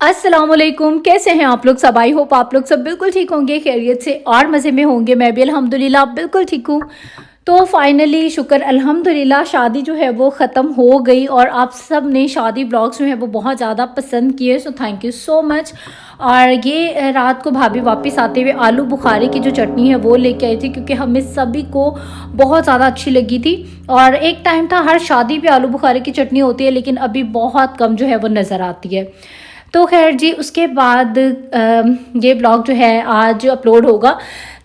अस्सलामुअलैकुम, कैसे हैं आप लोग सब। आई होप आप लोग सब बिल्कुल ठीक होंगे, खैरियत से और मज़े में होंगे। मैं भी अल्हम्दुलिल्लाह बिल्कुल ठीक हूँ। तो फाइनली शुक्र अल्हम्दुलिल्लाह शादी जो है वो ख़त्म हो गई और आप सब ने शादी ब्लॉग्स जो है वो बहुत ज़्यादा पसंद किए, so thank you so much. और ये रात को भाभी वापस आते हुए आलू बुखारे की जो चटनी है वो लेके आई थी, क्योंकि हमें सभी को बहुत ज़्यादा अच्छी लगी थी। और एक टाइम था हर शादी पे आलू बुखारे की चटनी होती है, लेकिन अभी बहुत कम जो है वो नज़र आती है। तो खैर जी, उसके बाद ये ब्लॉग जो है आज अपलोड होगा।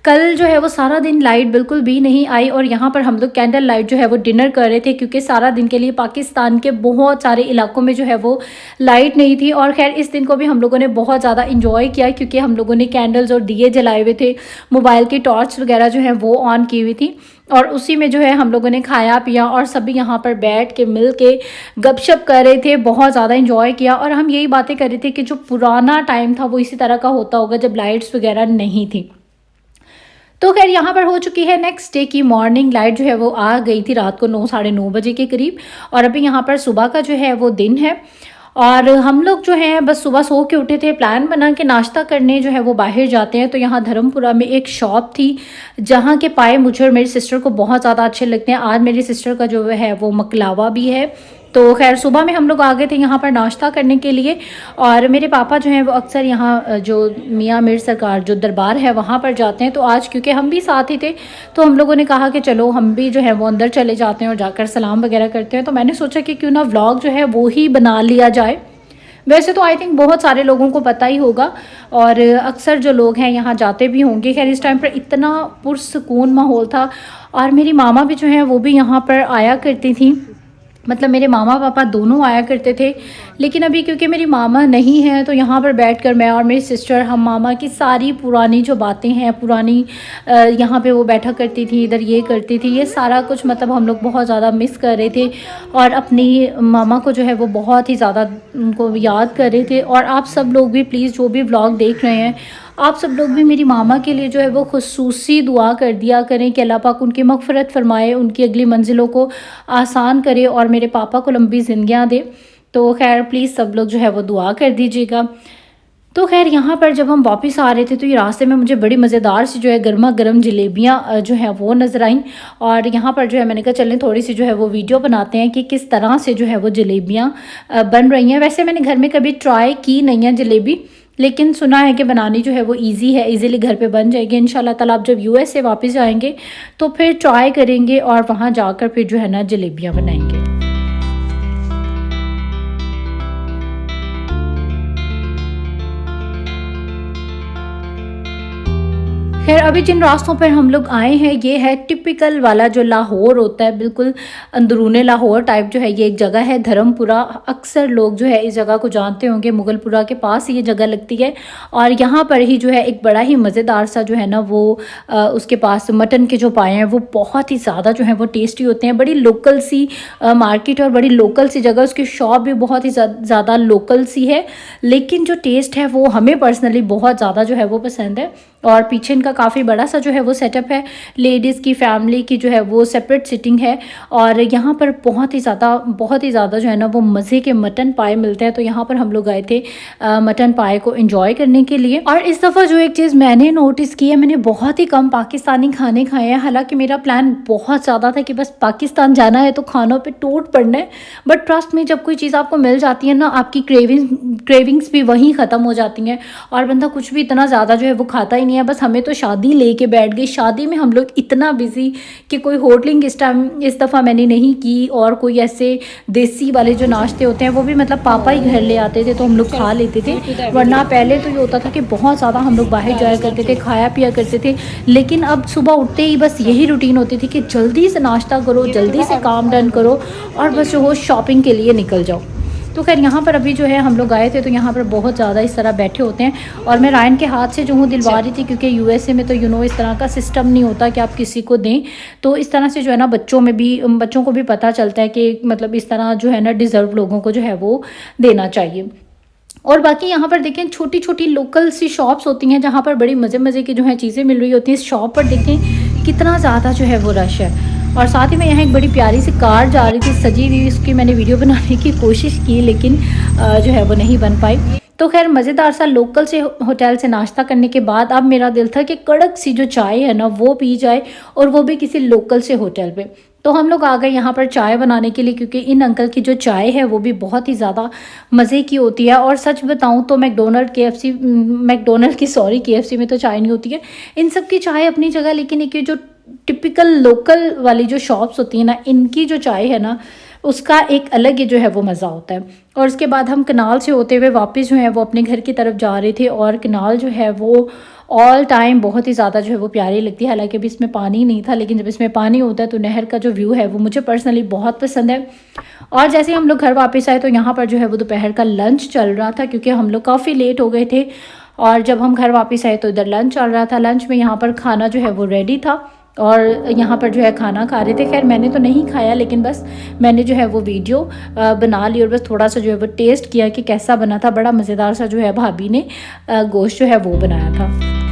कल जो है वो सारा दिन लाइट बिल्कुल भी नहीं आई और यहाँ पर हम लोग कैंडल लाइट जो है वो डिनर कर रहे थे, क्योंकि सारा दिन के लिए पाकिस्तान के बहुत सारे इलाकों में जो है वो लाइट नहीं थी। और खैर इस दिन को भी हम लोगों ने बहुत ज़्यादा इंजॉय किया, क्योंकि हम लोगों ने कैंडल्स और दिए जलाए हुए थे, मोबाइल की टॉर्च वगैरह जो है वो ऑन की हुई थी, और उसी में जो है हम लोगों ने खाया पिया और सभी यहाँ पर बैठ के मिल के गपशप कर रहे थे, बहुत ज़्यादा इंजॉय किया। और हम यही बातें कर रहे थे कि जो पुराना टाइम था वो इसी तरह का होता होगा जब लाइट्स वगैरह नहीं थी। तो खैर यहाँ पर हो चुकी है नेक्स्ट डे की मॉर्निंग। लाइट जो है वो आ गई थी रात को 9 साढ़े 9 बजे के करीब, और अभी यहाँ पर सुबह का जो है वो दिन है। और हम लोग जो हैं बस सुबह सो के उठे थे, प्लान बना के नाश्ता करने जो है वो बाहर जाते हैं। तो यहाँ धर्मपुरा में एक शॉप थी जहाँ के पाए मुझे और मेरी सिस्टर को बहुत ज़्यादा अच्छे लगते हैं। आज मेरी सिस्टर का जो है वो मकलावा भी है। तो खैर सुबह में हम लोग आ गए थे यहाँ पर नाश्ता करने के लिए। और मेरे पापा जो हैं वो अक्सर यहाँ जो मियाँ मीर सरकार जो दरबार है वहाँ पर जाते हैं। तो आज क्योंकि हम भी साथ ही थे तो हम लोगों ने कहा कि चलो हम भी जो है वो अंदर चले जाते हैं और जाकर सलाम वगैरह करते हैं। तो मैंने सोचा कि क्यों ना व्लॉग जो है वो ही बना लिया जाए। वैसे तो आई थिंक बहुत सारे लोगों को पता ही होगा और अक्सर जो लोग हैं यहाँ जाते भी होंगे। खैर इस टाइम पर इतना पुरसकून माहौल था। और मेरी मामा भी जो है वो भी यहाँ पर आया करती थी, मतलब मेरे मामा पापा दोनों आया करते थे। लेकिन अभी क्योंकि मेरी मामा नहीं है तो यहाँ पर बैठकर मैं और मेरी सिस्टर हम मामा की सारी पुरानी जो बातें हैं पुरानी, यहाँ पे वो बैठा करती थी, इधर ये करती थी, ये सारा कुछ मतलब हम लोग बहुत ज़्यादा मिस कर रहे थे और अपनी मामा को जो है वो बहुत ही ज़्यादा उनको याद कर रहे थे। और आप सब लोग भी प्लीज़ जो भी व्लॉग देख रहे हैं आप सब लोग भी मेरी मामा के लिए जो है वो खुसूसी दुआ कर दिया करें कि अल्लाह पाक उनकी मग़फ़िरत फ़रमाए, उनकी अगली मंजिलों को आसान करे और मेरे पापा को लंबी ज़िंदगियाँ दे। तो खैर प्लीज़ सब लोग जो है वो दुआ कर दीजिएगा। तो खैर यहाँ पर जब हम वापस आ रहे थे तो ये रास्ते में मुझे बड़ी मज़ेदार सी जो है गर्मा गर्म जलेबियाँ जो है वो नज़र आईं। और यहाँ पर जो है मैंने कहा चलें थोड़ी सी जो है वो वीडियो बनाते हैं कि किस तरह से जो है वो जलेबियाँ बन रही हैं। वैसे मैंने घर में कभी ट्राई की नहीं है जलेबी, लेकिन सुना है कि बनानी जो है वो इजी है, इजीली घर पे बन जाएगी इंशाल्लाह ताला। आप जब यूएस से वापस आएंगे तो फिर ट्राई करेंगे और वहाँ जाकर फिर जो है ना जलेबियाँ बनाएंगे। खैर अभी जिन रास्तों पर हम लोग आए हैं ये है टिपिकल वाला जो लाहौर होता है, बिल्कुल अंदरूने लाहौर टाइप जो है ये एक जगह है धर्मपुरा। अक्सर लोग जो है इस जगह को जानते होंगे, मुगलपुरा के पास ये जगह लगती है। और यहाँ पर ही जो है एक बड़ा ही मज़ेदार सा जो है ना वो उसके पास मटन के जो पाए हैं वो बहुत ही ज़्यादा जो है वो टेस्टी होते हैं। बड़ी लोकल सी मार्केट और बड़ी लोकल सी जगह, उसकी शॉप भी बहुत ही ज़्यादा लोकल सी है, लेकिन जो टेस्ट है वो हमें पर्सनली बहुत ज़्यादा जो है वो पसंद है। और पीछे इनका काफ़ी बड़ा सा जो है वो सेटअप है, लेडीज़ की फैमिली की जो है वो सेपरेट सिटिंग है। और यहाँ पर बहुत ही ज़्यादा जो है ना वो मज़े के मटन पाए मिलते हैं। तो यहाँ पर हम लोग गए थे मटन पाए को एंजॉय करने के लिए। और इस दफ़ा जो एक चीज़ मैंने नोटिस की है, मैंने बहुत ही कम पाकिस्तानी खाने खाए हैं। हालांकि मेरा प्लान बहुत ज़्यादा था कि बस पाकिस्तान जाना है तो खानों पर टूट पड़ना है, बट ट्रस्ट में जब कोई चीज़ आपको मिल जाती है ना आपकी क्रेविंग्स भी वहीं ख़त्म हो जाती हैं और बंदा कुछ भी इतना ज़्यादा जो है वो खाता ही नहीं है। बस हमें तो शादी लेके बैठ गई, शादी में हम लोग इतना बिजी कि कोई होटलिंग इस दफ़ा मैंने नहीं की। और कोई ऐसे देसी वाले जो नाश्ते होते हैं वो भी मतलब पापा ही घर ले आते थे तो हम लोग खा लेते थे, वरना पहले तो ये होता था कि बहुत ज़्यादा हम लोग बाहर जाया करते थे, खाया पिया करते थे। लेकिन अब सुबह उठते ही बस यही रूटीन होती थी कि जल्दी से नाश्ता करो, जल्दी से काम डन करो और बस जो हो शॉपिंग के लिए निकल जाओ। तो खैर यहाँ पर अभी जो है हम लोग आए थे तो यहाँ पर बहुत ज़्यादा इस तरह बैठे होते हैं। और मैं रायन के हाथ से जो हूँ दिलवा रही थी, क्योंकि यूएसए में तो इस तरह का सिस्टम नहीं होता कि आप किसी को दें। तो इस तरह से जो है ना बच्चों को भी पता चलता है कि मतलब इस तरह जो है ना डिज़र्व लोगों को जो है वो देना चाहिए। और बाकी यहाँ पर देखें छोटी छोटी लोकल सी शॉप्स होती हैं जहाँ पर बड़ी मज़े की जो है चीज़ें मिल रही होती हैं। इस शॉप पर देखें कितना ज़्यादा जो है वो रश है। और साथ ही में यहाँ एक बड़ी प्यारी सी कार जा रही थी सजी हुई, इसकी मैंने वीडियो बनाने की कोशिश की लेकिन जो है वो नहीं बन पाई। तो खैर मज़ेदार सा लोकल से होटल से नाश्ता करने के बाद अब मेरा दिल था कि कड़क सी जो चाय है ना वो पी जाए, और वो भी किसी लोकल से होटल पे। तो हम लोग आ गए यहाँ पर चाय बनाने के लिए, क्योंकि इन अंकल की जो चाय है वो भी बहुत ही ज़्यादा मज़े की होती है। और सच बताऊँ तो मैकडोनल्ड में तो चाय नहीं होती है, इन सब की चाय अपनी जगह, लेकिन एक ये जो टिपिकल लोकल वाली जो शॉप्स होती है ना, इनकी जो चाय है ना उसका एक अलग ही जो है वो मज़ा होता है। और उसके बाद हम कनाल से होते हुए वापस जो है वो अपने घर की तरफ जा रहे थे, और कनाल जो है वो ऑल टाइम बहुत ही ज़्यादा जो है वो प्यारी लगती है। हालांकि अभी इसमें पानी नहीं था, लेकिन जब इसमें पानी होता है तो नहर का जो व्यू है वो मुझे पर्सनली बहुत पसंद है। और जैसे हम लोग घर वापस आए तो यहाँ पर जो है वो दोपहर का लंच चल रहा था, क्योंकि हम लोग काफ़ी लेट हो गए थे। और जब हम घर वापस आए तो इधर लंच चल रहा था। लंच में यहाँ पर खाना जो है वो रेडी था, और यहाँ पर जो है खाना खा रहे थे। खैर मैंने तो नहीं खाया, लेकिन बस मैंने जो है वो वीडियो बना ली, और बस थोड़ा सा जो है वो टेस्ट किया कि कैसा बना था। बड़ा मज़ेदार सा जो है भाभी ने गोश्त जो है वो बनाया था।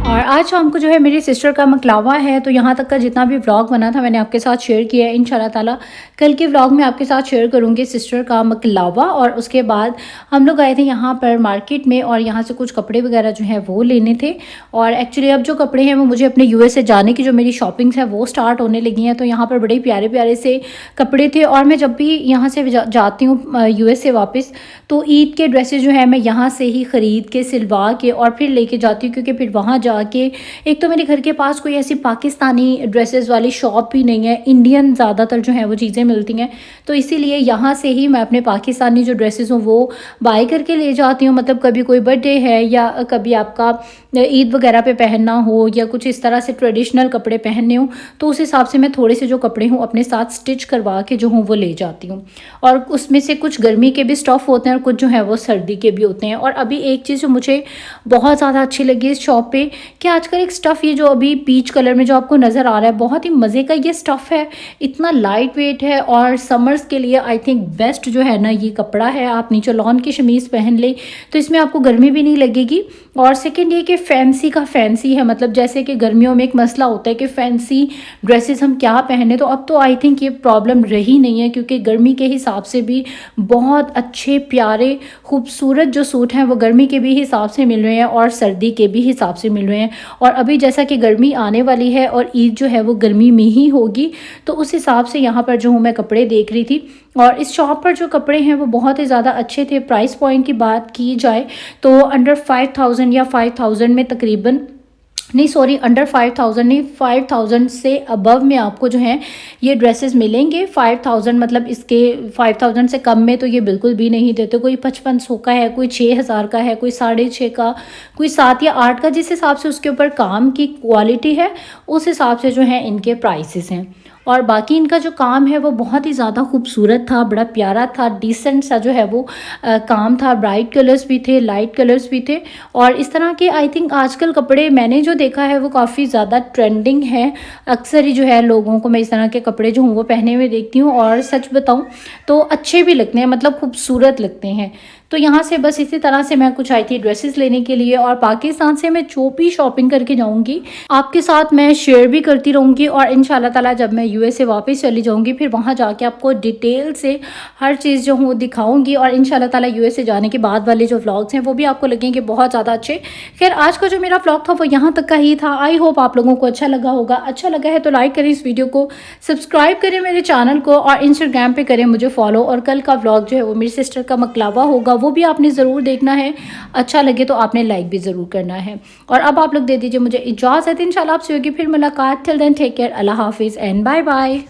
और आज शाम को जो है मेरी सिस्टर का मकलावा है, तो यहाँ तक का जितना भी व्लॉग बना था मैंने आपके साथ शेयर किया है। इंशाल्लाह ताला कल के व्लॉग में आपके साथ शेयर करूँगी सिस्टर का मकलावा। और उसके बाद हम लोग आए थे यहाँ पर मार्केट में, और यहाँ से कुछ कपड़े वगैरह जो हैं वो लेने थे। और एक्चुअली अब जो कपड़े हैं वो मुझे अपने यूएस से जाने की जो मेरी शॉपिंग्स है वो स्टार्ट होने लगी हैं। तो यहाँ पर बड़े प्यारे प्यारे से कपड़े थे, और मैं जब भी यहाँ से जाती हूँ यूएस से वापस, तो ईद के ड्रेसेस जो है मैं यहाँ से ही ख़रीद के सिलवा के और फिर लेके जाती हूँ, क्योंकि फिर वहाँ जाके एक तो मेरे घर के पास कोई ऐसी पाकिस्तानी ड्रेसेस वाली शॉप भी नहीं है, इंडियन ज़्यादातर जो है वो चीज़ें मिलती हैं। तो इसीलिए यहाँ से ही मैं अपने पाकिस्तानी जो ड्रेसेस हों वो बाय करके ले जाती हूँ। मतलब कभी कोई बर्थडे है, या कभी आपका ईद वगैरह पे पहनना हो, या कुछ इस तरह से ट्रेडिशनल कपड़े पहनने हो, तो उस हिसाब से मैं थोड़े से जो कपड़े हूँ अपने साथ स्टिच करवा के जो हूँ वो ले जाती हूँ। और उसमें से कुछ गर्मी के भी स्टफ़ होते हैं, और कुछ जो है वो सर्दी के भी होते हैं। और अभी एक चीज़ जो मुझे बहुत ज़्यादा अच्छी लगी इस शॉप पे, कि आजकल एक स्टफ़ ये जो अभी पीच कलर में जो आपको नज़र आ रहा है, बहुत ही मज़े का ये स्टफ़ है, इतना लाइट वेट है, और समर्स के लिए आई थिंक बेस्ट जो है ना ये कपड़ा है। आप नीचे लॉन की शमीज़ पहन ले तो इसमें आपको गर्मी भी नहीं लगेगी। और सेकेंड ये कि फैंसी का फैंसी है, मतलब जैसे कि गर्मियों में एक मसला होता है कि फैंसी ड्रेसेस हम क्या पहने, तो अब तो आई थिंक ये प्रॉब्लम रही नहीं है, क्योंकि गर्मी के हिसाब से भी बहुत अच्छे प्यारे खूबसूरत जो सूट हैं वो गर्मी के भी हिसाब से मिल रहे हैं और सर्दी के भी हिसाब से मिल रहे हैं। और अभी जैसा कि गर्मी आने वाली है और ईद जो है वो गर्मी में ही होगी, तो उस हिसाब से यहाँ पर जो हूँ मैं कपड़े देख रही थी। और इस शॉप पर जो कपड़े हैं वो बहुत ही ज़्यादा अच्छे थे। प्राइस पॉइंट की बात की जाए तो अंडर 5000 या 5000 में तकरीबन, नहीं सॉरी अंडर 5000 नहीं, 5000 से अबव में आपको जो है ये ड्रेसेस मिलेंगे। 5000 मतलब इसके 5000 से कम में तो ये बिल्कुल भी नहीं देते। कोई 5500 का है, कोई 6000 का है, कोई 6.5 का, कोई 7 या 8 का, जिस हिसाब से उसके ऊपर काम की क्वालिटी है उस हिसाब से जो है इनके प्राइसेस हैं। और बाकी इनका जो काम है वो बहुत ही ज़्यादा खूबसूरत था, बड़ा प्यारा था, डिसेंट सा जो है वो काम था। ब्राइट कलर्स भी थे, लाइट कलर्स भी थे। और इस तरह के आई थिंक आजकल कपड़े मैंने जो देखा है वो काफ़ी ज़्यादा ट्रेंडिंग है। अक्सर ही जो है लोगों को मैं इस तरह के कपड़े जो हूँ वो पहने हुए देखती हूँ, और सच बताऊँ तो अच्छे भी लगते हैं, मतलब खूबसूरत लगते हैं। तो यहाँ से बस इसी तरह से मैं कुछ आई थी ड्रेसेस लेने के लिए, और पाकिस्तान से मैं जो भी शॉपिंग करके जाऊँगी आपके साथ मैं शेयर भी करती रहूँगी। और इंशाल्लाह ताला जब मैं यूएस से वापस चली जाऊँगी फिर वहाँ जाके आपको डिटेल से हर चीज़ जो हूँ दिखाऊँगी। और इंशाल्लाह ताला यूएस से जाने के बाद वाले जो व्लॉग्स हैं वो भी आपको लगेंगे बहुत ज़्यादा अच्छे। खैर आज का जो मेरा व्लॉग था वो यहाँ तक का ही था। आई होप आप लोगों को अच्छा लगा होगा। अच्छा लगा है तो लाइक करें इस वीडियो को, सब्सक्राइब करें मेरे चैनल को, और इंस्टाग्राम पे करें मुझे फॉलो। और कल का व्लॉग जो है वो मेरी सिस्टर का मकलावा होगा, वो भी आपने ज़रूर देखना है। अच्छा लगे तो आपने लाइक भी ज़रूर करना है। और अब आप लोग दे दीजिए मुझे इजाज़त। इंशाल्लाह आपसे होगी फिर मुलाकात। टिल देन टेक केयर, अल्लाह हाफिज़ एंड बाय बाय।